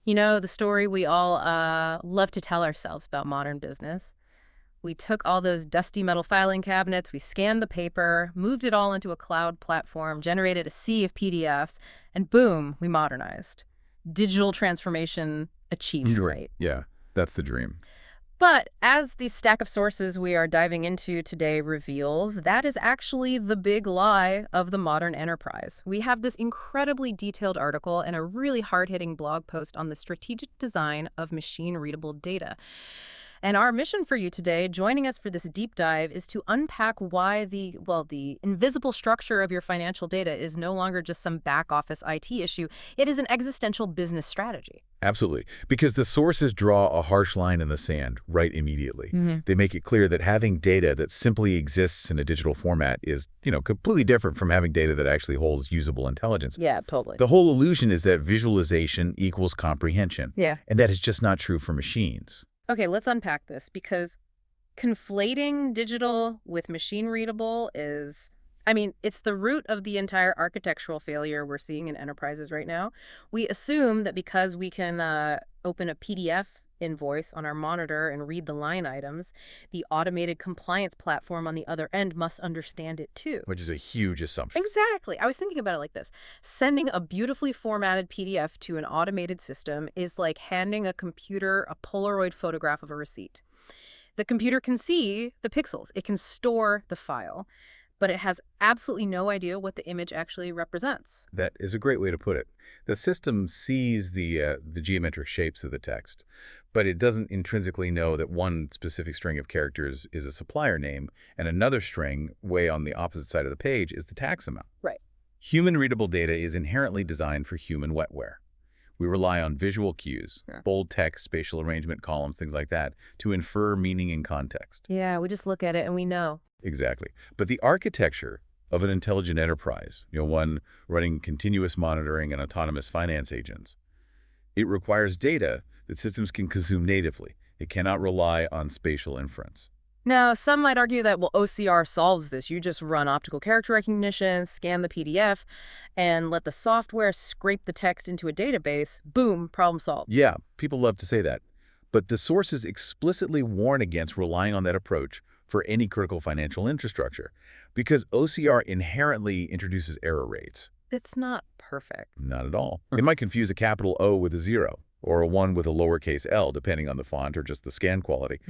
You know, the story we all love to tell ourselves about modern business. We took all those dusty metal filing cabinets, we scanned the paper, moved it all into a cloud platform, generated a sea of PDFs, and boom, we modernized. Digital transformation achieved, Right. right? Yeah, that's the dream. But as the stack of sources we are diving into today reveals, that is actually the big lie of the modern enterprise. We have this incredibly detailed article and a really hard-hitting blog post on the strategic design of machine-readable data. And our mission for you today, joining us for this deep dive, is to unpack why the invisible structure of your financial data is no longer just some back office IT issue. It is an existential business strategy. Absolutely. Because the sources draw a harsh line in the sand right immediately. They make it clear that having data that simply exists in a digital format is, completely different from having data that actually holds usable intelligence. Yeah, totally. The whole illusion is that visualization equals comprehension. Yeah. And that is just not true for machines. Okay, let's unpack this because conflating digital with machine-readable it's the root of the entire architectural failure we're seeing in enterprises right now. We assume that because we can open a PDF invoice on our monitor and read the line items, the automated compliance platform on the other end must understand it too. Which is a huge assumption. Exactly. I was thinking about it like this. Sending a beautifully formatted PDF to an automated system is like handing a computer a Polaroid photograph of a receipt. The computer can see the pixels. It can store the file, but it has absolutely no idea what the image actually represents. That is a great way to put it. The system sees the geometric shapes of the text, but it doesn't intrinsically know that one specific string of characters is a supplier name and another string, way on the opposite side of the page, is the tax amount. Right. Human-readable data is inherently designed for human wetware. We rely on visual cues, bold text, spatial arrangement, columns, things like that, to infer meaning and context. Yeah, we just look at it and we know. Exactly. But the architecture of an intelligent enterprise, one running continuous monitoring and autonomous finance agents, it requires data that systems can consume natively. It cannot rely on spatial inference. Now, some might argue that, well, OCR solves this. You just run optical character recognition, scan the PDF, and let the software scrape the text into a database. Boom, problem solved. Yeah, people love to say that. But the sources explicitly warn against relying on that approach for any critical financial infrastructure, because OCR inherently introduces error rates. It's not perfect. Not at all. It might confuse a capital O with a 0, or a 1 with a lowercase l, depending on the font or just the scan quality.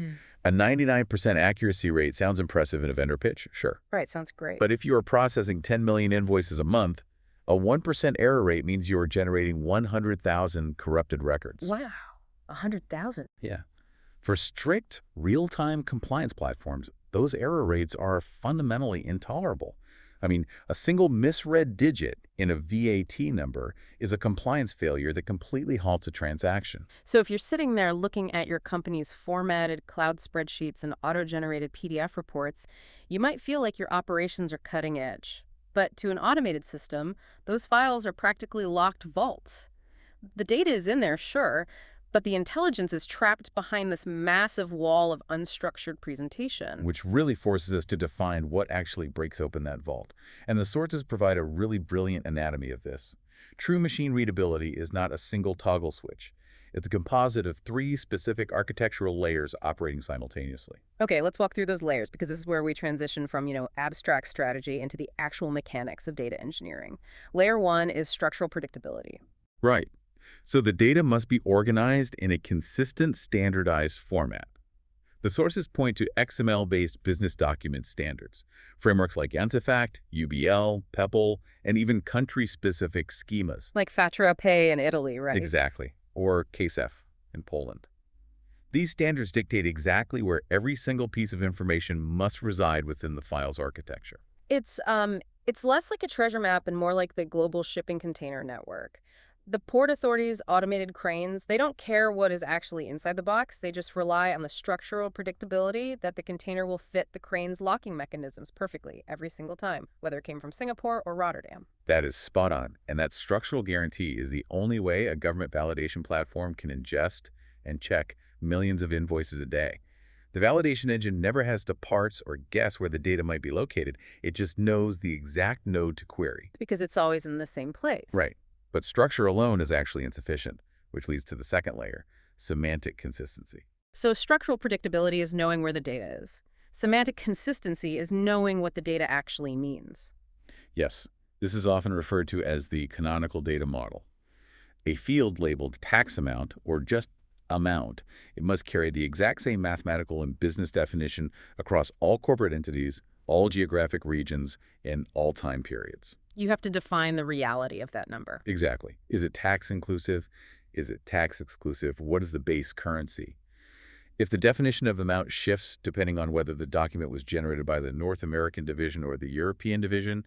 A 99% accuracy rate sounds impressive in a vendor pitch, sure. Right, sounds great. But if you are processing 10 million invoices a month, a 1% error rate means you are generating 100,000 corrupted records. Wow, 100,000. Yeah. For strict, real-time compliance platforms, those error rates are fundamentally intolerable. I mean, a single misread digit in a VAT number is a compliance failure that completely halts a transaction. So if you're sitting there looking at your company's formatted cloud spreadsheets and auto-generated PDF reports, you might feel like your operations are cutting edge. But to an automated system, those files are practically locked vaults. The data is in there, sure, but the intelligence is trapped behind this massive wall of unstructured presentation. Which really forces us to define what actually breaks open that vault. And the sources provide a really brilliant anatomy of this. True machine readability is not a single toggle switch. It's a composite of 3 specific architectural layers operating simultaneously. Okay, let's walk through those layers because this is where we transition from, abstract strategy into the actual mechanics of data engineering. Layer 1 is structural predictability. Right. So the data must be organized in a consistent, standardized format. The sources point to XML-based business document standards, frameworks like Ansifact, UBL, PEPL, and even country-specific schemas. Like Fatra Pay in Italy, right? Exactly. Or KSEF in Poland. These standards dictate exactly where every single piece of information must reside within the file's architecture. It's less like a treasure map and more like the global shipping container network. The port authorities' automated cranes, they don't care what is actually inside the box. They just rely on the structural predictability that the container will fit the crane's locking mechanisms perfectly every single time, whether it came from Singapore or Rotterdam. That is spot on, and that structural guarantee is the only way a government validation platform can ingest and check millions of invoices a day. The validation engine never has to parse or guess where the data might be located. It just knows the exact node to query. Because it's always in the same place. Right. But structure alone is actually insufficient. which leads to the second layer, semantic consistency. So structural predictability is knowing where the data is. Semantic consistency is knowing what the data actually means. Yes, this is often referred to as the canonical data model. A field labeled tax amount or just amount, it must carry the exact same mathematical and business definition across all corporate entities, all geographic regions, and all time periods. You have to define the reality of that number. Exactly. Is it tax inclusive? Is it tax exclusive? What is the base currency? If the definition of amount shifts depending on whether the document was generated by the North American division or the European division,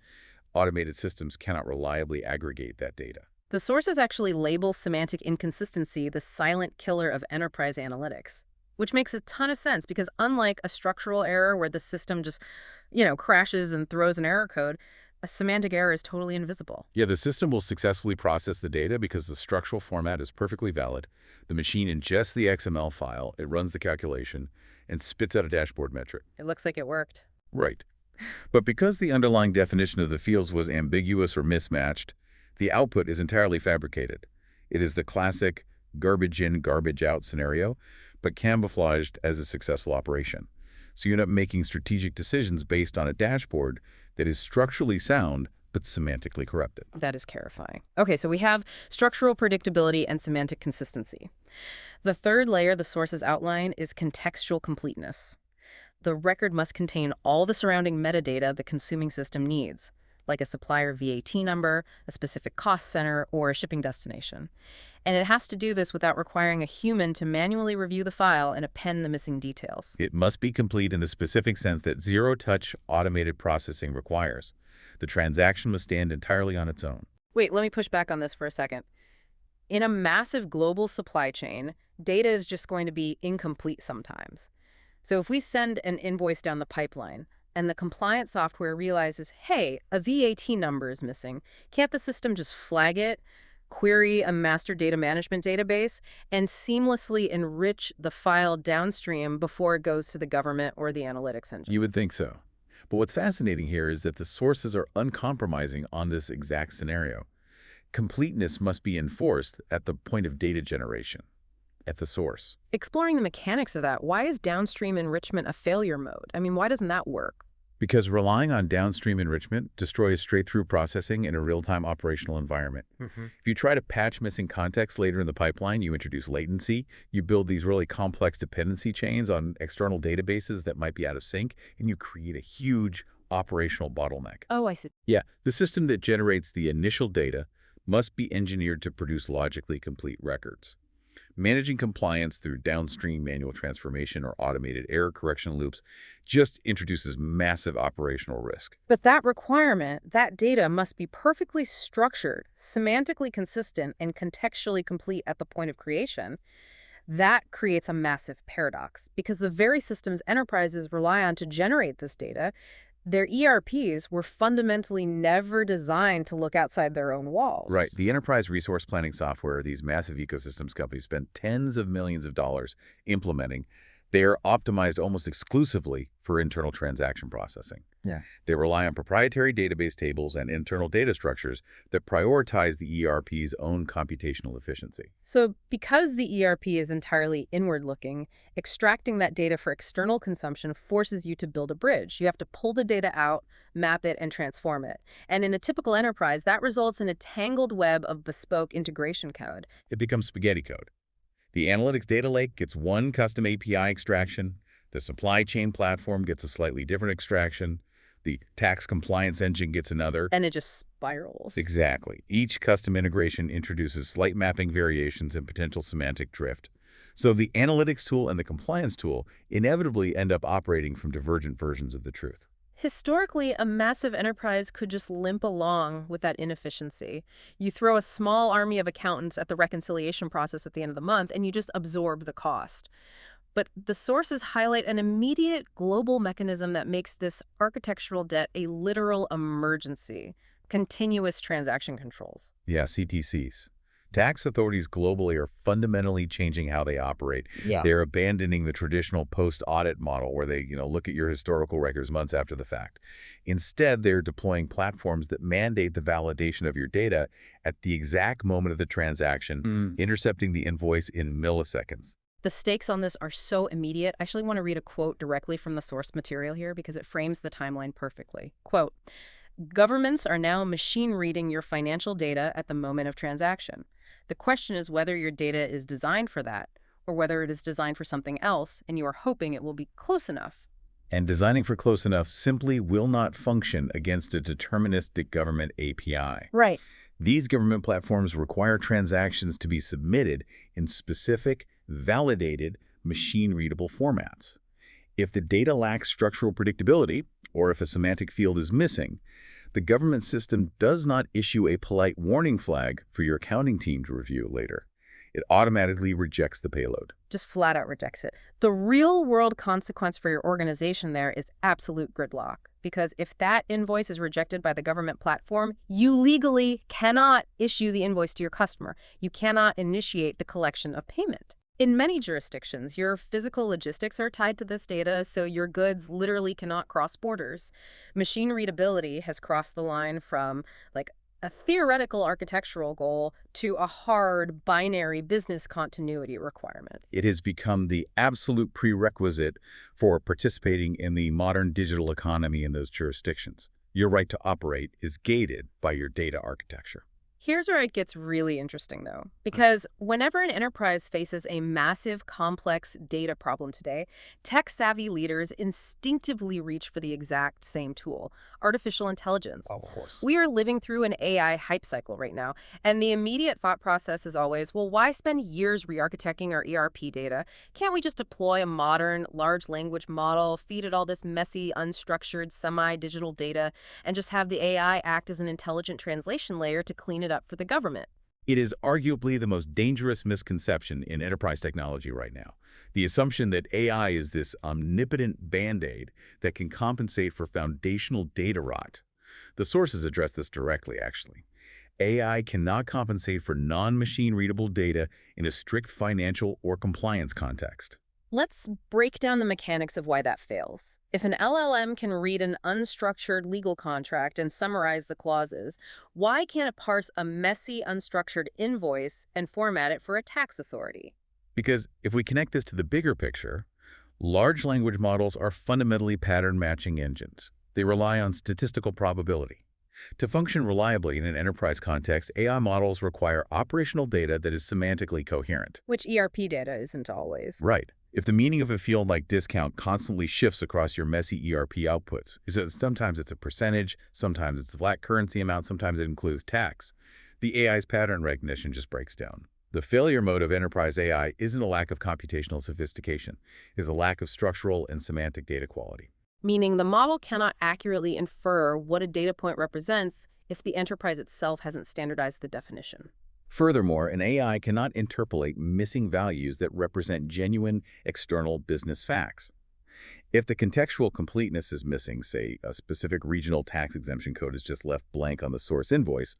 automated systems cannot reliably aggregate that data. The sources actually label semantic inconsistency the silent killer of enterprise analytics, which makes a ton of sense because unlike a structural error where the system just, crashes and throws an error code, a semantic error is totally invisible. Yeah, the system will successfully process the data because the structural format is perfectly valid. The machine ingests the XML file, it runs the calculation, and spits out a dashboard metric. It looks like it worked. Right. But because the underlying definition of the fields was ambiguous or mismatched, the output is entirely fabricated. It is the classic garbage in, garbage out scenario, but camouflaged as a successful operation. So you end up making strategic decisions based on a dashboard that is structurally sound but semantically corrupted. That is terrifying. Okay, so we have structural predictability and semantic consistency. The third layer the sources outline is contextual completeness. The record must contain all the surrounding metadata the consuming system needs, like a supplier VAT number, a specific cost center, or a shipping destination. And it has to do this without requiring a human to manually review the file and append the missing details. It must be complete in the specific sense that zero-touch automated processing requires. The transaction must stand entirely on its own. Wait, let me push back on this for a second. In a massive global supply chain, data is just going to be incomplete sometimes. So if we send an invoice down the pipeline, and the compliance software realizes, hey, a VAT number is missing, can't the system just flag it, query a master data management database, and seamlessly enrich the file downstream before it goes to the government or the analytics engine? You would think so. But what's fascinating here is that the sources are uncompromising on this exact scenario. Completeness must be enforced at the point of data generation, at the source. Exploring the mechanics of that, why is downstream enrichment a failure mode? I mean, why doesn't that work? Because relying on downstream enrichment destroys straight-through processing in a real-time operational environment. If you try to patch missing context later in the pipeline, you introduce latency, you build these really complex dependency chains on external databases that might be out of sync, and you create a huge operational bottleneck. Oh, I see. Yeah, the system that generates the initial data must be engineered to produce logically complete records. Managing compliance through downstream manual transformation or automated error correction loops just introduces massive operational risk. But that requirement, that data must be perfectly structured, semantically consistent, and contextually complete at the point of creation. That creates a massive paradox because the very systems enterprises rely on to generate this data, their ERPs were fundamentally never designed to look outside their own walls. Right. The enterprise resource planning software these massive ecosystems companies spend tens of millions of dollars implementing, they are optimized almost exclusively for internal transaction processing. Yeah. They rely on proprietary database tables and internal data structures that prioritize the ERP's own computational efficiency. So because the ERP is entirely inward-looking, extracting that data for external consumption forces you to build a bridge. You have to pull the data out, map it, and transform it. And in a typical enterprise, that results in a tangled web of bespoke integration code. It becomes spaghetti code. The analytics data lake gets one custom API extraction. The supply chain platform gets a slightly different extraction. The tax compliance engine gets another. And it just spirals. Exactly. Each custom integration introduces slight mapping variations and potential semantic drift. So the analytics tool and the compliance tool inevitably end up operating from divergent versions of the truth. Historically, a massive enterprise could just limp along with that inefficiency. You throw a small army of accountants at the reconciliation process at the end of the month, and you just absorb the cost. But the sources highlight an immediate global mechanism that makes this architectural debt a literal emergency: continuous transaction controls. Yeah, CTCs. Tax authorities globally are fundamentally changing how they operate. Yeah. They're abandoning the traditional post-audit model where they, look at your historical records months after the fact. Instead, they're deploying platforms that mandate the validation of your data at the exact moment of the transaction, intercepting the invoice in milliseconds. The stakes on this are so immediate. I actually want to read a quote directly from the source material here because it frames the timeline perfectly. Quote, "Governments are now machine reading your financial data at the moment of transaction. The question is whether your data is designed for that or whether it is designed for something else, and you are hoping it will be close enough." And designing for close enough simply will not function against a deterministic government API. Right. These government platforms require transactions to be submitted in specific, validated, machine-readable formats. If the data lacks structural predictability, or if a semantic field is missing, the government system does not issue a polite warning flag for your accounting team to review later. It automatically rejects the payload. Just flat out rejects it. The real world consequence for your organization there is absolute gridlock. Because if that invoice is rejected by the government platform, you legally cannot issue the invoice to your customer. You cannot initiate the collection of payment. In many jurisdictions, your physical logistics are tied to this data, so your goods literally cannot cross borders. Machine readability has crossed the line from, like, a theoretical architectural goal to a hard binary business continuity requirement. It has become the absolute prerequisite for participating in the modern digital economy in those jurisdictions. Your right to operate is gated by your data architecture. Here's where it gets really interesting, though, because whenever an enterprise faces a massive, complex data problem today, tech-savvy leaders instinctively reach for the exact same tool: artificial intelligence. Of course. We are living through an AI hype cycle right now, and the immediate thought process is always, well, why spend years re-architecting our ERP data? Can't we just deploy a modern, large language model, feed it all this messy, unstructured, semi-digital data, and just have the AI act as an intelligent translation layer to clean it up for the government? It is arguably the most dangerous misconception in enterprise technology right now. The assumption that AI is this omnipotent Band-Aid that can compensate for foundational data rot. The sources address this directly, actually. AI cannot compensate for non-machine readable data in a strict financial or compliance context. Let's break down the mechanics of why that fails. If an LLM can read an unstructured legal contract and summarize the clauses, why can't it parse a messy, unstructured invoice and format it for a tax authority? Because if we connect this to the bigger picture, large language models are fundamentally pattern matching engines. They rely on statistical probability. To function reliably in an enterprise context, AI models require operational data that is semantically coherent. Which ERP data isn't always. Right. If the meaning of a field like discount constantly shifts across your messy ERP outputs, sometimes it's a percentage, sometimes it's a flat currency amount, sometimes it includes tax, the AI's pattern recognition just breaks down. The failure mode of enterprise AI isn't a lack of computational sophistication, it is a lack of structural and semantic data quality. Meaning the model cannot accurately infer what a data point represents if the enterprise itself hasn't standardized the definition. Furthermore, an AI cannot interpolate missing values that represent genuine external business facts. If the contextual completeness is missing, say a specific regional tax exemption code is just left blank on the source invoice,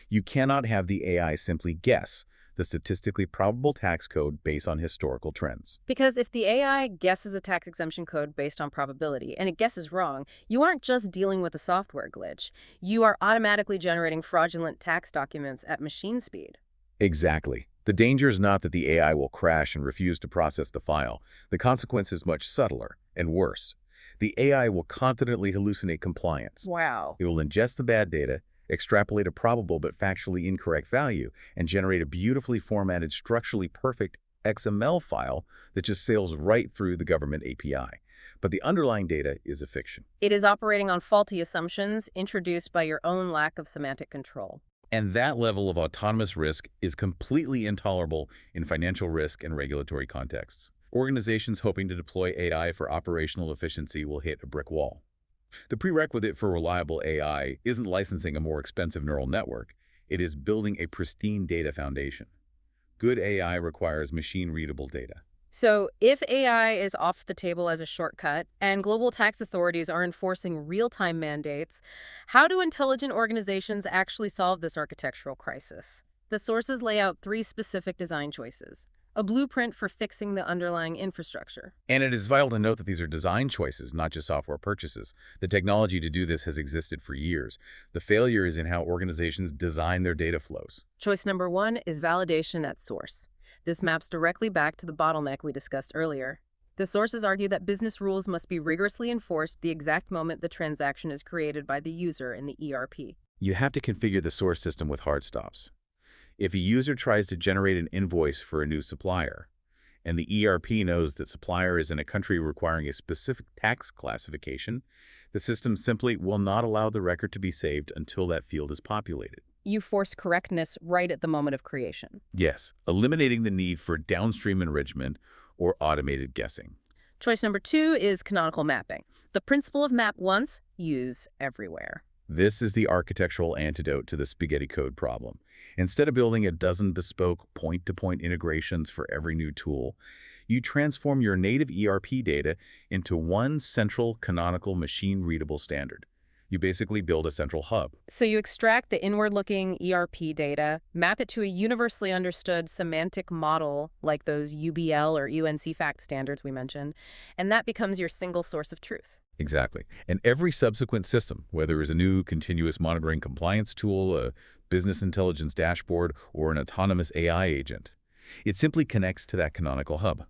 you cannot have the AI simply guess the statistically probable tax code based on historical trends. Because if the AI guesses a tax exemption code based on probability, and it guesses wrong, you aren't just dealing with a software glitch. You are automatically generating fraudulent tax documents at machine speed. Exactly. The danger is not that the AI will crash and refuse to process the file. The consequence is much subtler and worse. The AI will confidently hallucinate compliance. Wow. It will ingest the bad data, extrapolate a probable but factually incorrect value, and generate a beautifully formatted, structurally perfect XML file that just sails right through the government API. But the underlying data is a fiction. It is operating on faulty assumptions introduced by your own lack of semantic control. And that level of autonomous risk is completely intolerable in financial risk and regulatory contexts. Organizations hoping to deploy AI for operational efficiency will hit a brick wall. The prerequisite for reliable AI isn't licensing a more expensive neural network. It is building a pristine data foundation. Good AI requires machine-readable data. So if AI is off the table as a shortcut and global tax authorities are enforcing real-time mandates, how do intelligent organizations actually solve this architectural crisis? The sources lay out three specific design choices, a blueprint for fixing the underlying infrastructure. And it is vital to note that these are design choices, not just software purchases. The technology to do this has existed for years. The failure is in how organizations design their data flows. Choice number one is validation at source. This maps directly back to the bottleneck we discussed earlier. The sources argue that business rules must be rigorously enforced the exact moment the transaction is created by the user in the ERP. You have to configure the source system with hard stops. If a user tries to generate an invoice for a new supplier, and the ERP knows that supplier is in a country requiring a specific tax classification, the system simply will not allow the record to be saved until that field is populated. You force correctness right at the moment of creation. Yes, eliminating the need for downstream enrichment or automated guessing. Choice number two is canonical mapping. The principle of map once, use everywhere. This is the architectural antidote to the spaghetti code problem. Instead of building a dozen bespoke point-to-point integrations for every new tool, you transform your native ERP data into one central canonical machine-readable standard. You basically build a central hub. So you extract the inward-looking ERP data, map it to a universally understood semantic model like those UBL or UNC fact standards we mentioned, and that becomes your single source of truth. Exactly. And every subsequent system, whether it's a new continuous monitoring compliance tool, a business intelligence dashboard, or an autonomous AI agent, it simply connects to that canonical hub.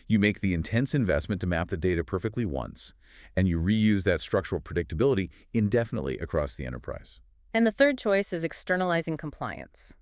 You make the intense investment to map the data perfectly once, and you reuse that structural predictability indefinitely across the enterprise. And the third choice is externalizing compliance.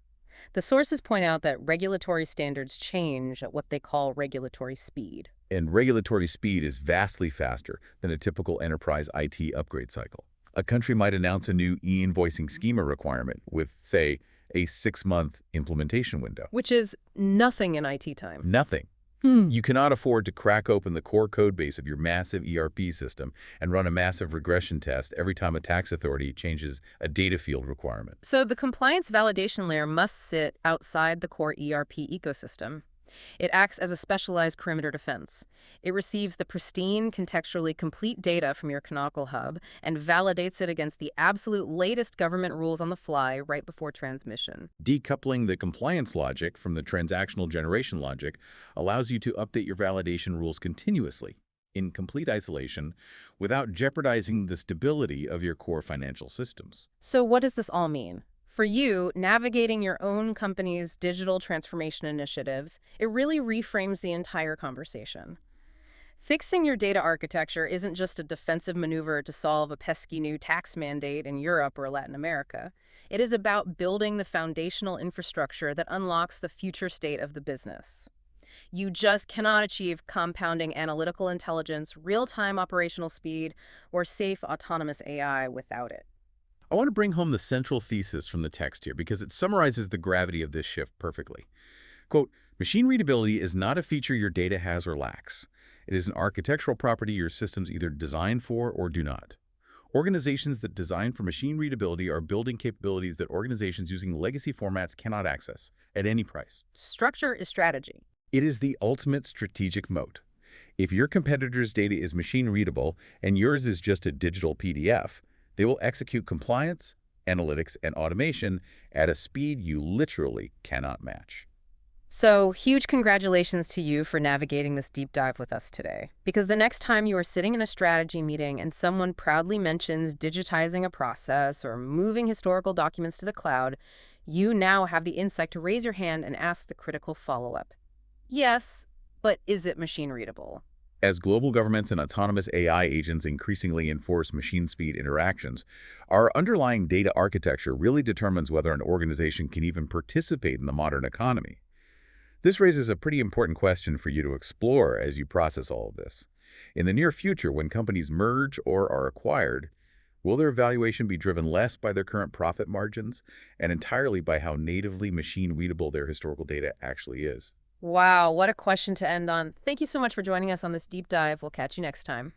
The sources point out that regulatory standards change at what they call regulatory speed. And regulatory speed is vastly faster than a typical enterprise IT upgrade cycle. A country might announce a new e-invoicing schema requirement with, say, a 6-month implementation window. Which is nothing in IT time. Nothing. You cannot afford to crack open the core code base of your massive ERP system and run a massive regression test every time a tax authority changes a data field requirement. So the compliance validation layer must sit outside the core ERP ecosystem. It acts as a specialized perimeter defense. It receives the pristine, contextually complete data from your canonical hub and validates it against the absolute latest government rules on the fly right before transmission. Decoupling the compliance logic from the transactional generation logic allows you to update your validation rules continuously, in complete isolation, without jeopardizing the stability of your core financial systems. So what does this all mean? For you, navigating your own company's digital transformation initiatives, it really reframes the entire conversation. Fixing your data architecture isn't just a defensive maneuver to solve a pesky new tax mandate in Europe or Latin America. It is about building the foundational infrastructure that unlocks the future state of the business. You just cannot achieve compounding analytical intelligence, real-time operational speed, or safe autonomous AI without it. I want to bring home the central thesis from the text here because it summarizes the gravity of this shift perfectly. Quote, machine readability is not a feature your data has or lacks. It is an architectural property your systems either design for or do not. Organizations that design for machine readability are building capabilities that organizations using legacy formats cannot access at any price. Structure is strategy. It is the ultimate strategic moat. If your competitor's data is machine readable and yours is just a digital PDF, they will execute compliance, analytics, and automation at a speed you literally cannot match. So, huge congratulations to you for navigating this deep dive with us today. Because the next time you are sitting in a strategy meeting and someone proudly mentions digitizing a process or moving historical documents to the cloud, you now have the insight to raise your hand and ask the critical follow-up. Yes, but is it machine readable? As global governments and autonomous AI agents increasingly enforce machine speed interactions, our underlying data architecture really determines whether an organization can even participate in the modern economy. This raises a pretty important question for you to explore as you process all of this. In the near future, when companies merge or are acquired, will their valuation be driven less by their current profit margins and entirely by how natively machine-readable their historical data actually is? Wow, what a question to end on. Thank you so much for joining us on this deep dive. We'll catch you next time.